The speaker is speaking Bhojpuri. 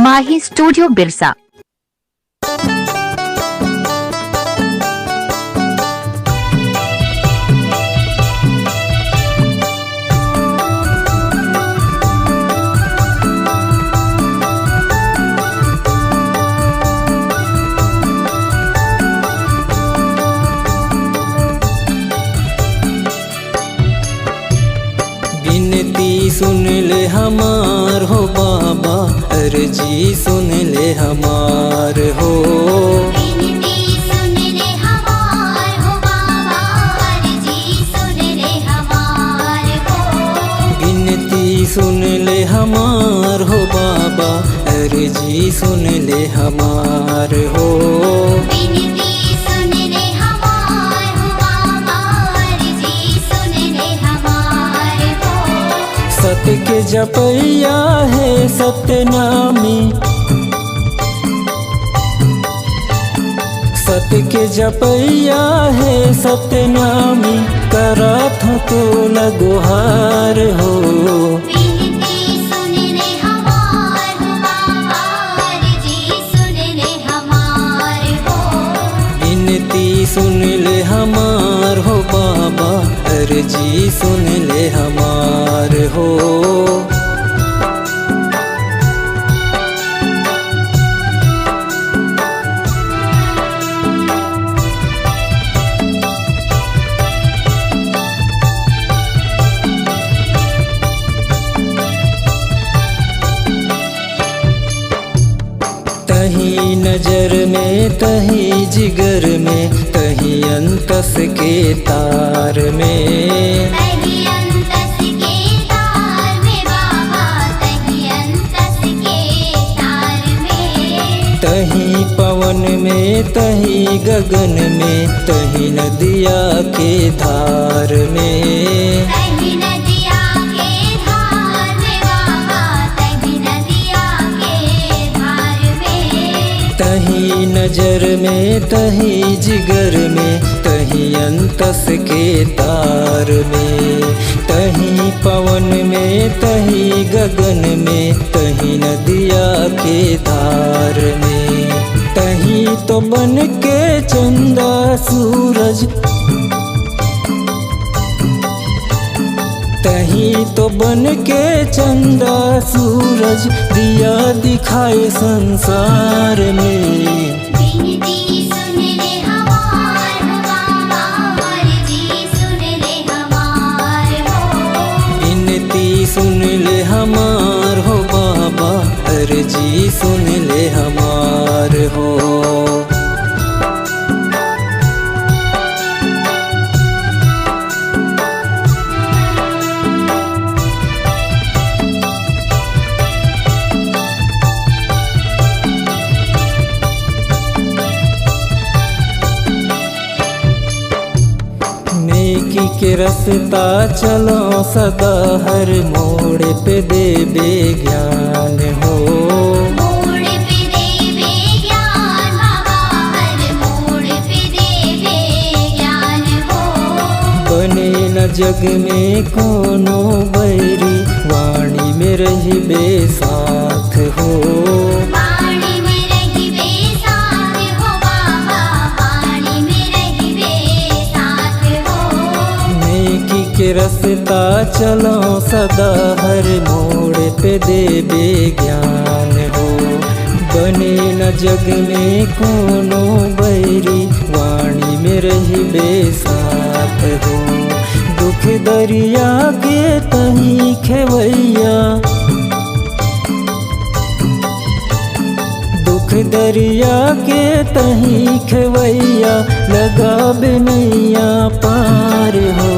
माही स्टूडियो बिरसा। विनती सुन ले हमार हो बाबा, अर्जी सुन ले हमार हो। विनती सुन ले हमार हो बाबा, अर्जी सुन ले हमार हो। विनती सुन ले हमार हो बाबा, अर्जी सुन ले हमार हो। विनती सुन ले हमार हो बाबा, अर्जी सुन ले हमार हो। सत्य के जपैया है सत्यनामी, सत्य के जपैया है सत्यनामी, करत हो तो लगोहार हो। विनती सुन ले हमार हो बाबा, अर्जी सुन ले हमार हो। विनती सुन ले हमार हो बाबा, अर्जी सुन ले हमार हो। तही नजर में तही जिगर में, तही अंतस के तार में। तही अंतस के तार में बाबा, तही अंतस के तार में। तही पवन में तही गगन में, तही नदिया के धार में। तही नदिया के धार में बाबा, तही नदिया के धार में। तही नजर में तही जिगर में, तही अंतस के तार में। तही पवन में तही गगन में, तही नदिया के धार में। तही तो बन के चंदा सूरज, तही तो बन के चंदा सूरज, दिया दिखाए संसार में। विनती सुन ले हमार हो बाबा, अर्जी सुन ले हमार हो। विनती सुन ले हमार हो बाबा, अर्जी सुन ले हमार हो। नेकी के रास्ता चलो सदा, हर मोड़ पे देबे ज्ञान हो। मोड़ पे देवे ज्ञान बाबा, हर मोड़ पे देवे ज्ञान हो। बने न जग में कोनो बैरी, वाणी में रहिबे साथ हो। वाणी में रहिबे साथ हो बाबा, वाणी में रहिबे साथ हो। नेकी के रास्ता चलो सदा, हर मोड़ पे देबे ज्ञान हो। बने न जग में कोनो बैरी, वाणी में रहिबे साथ हो। दुख दरिया के तही खेवैया, दुख दरिया के तही खेवैया, लगाबे नैया पार हो।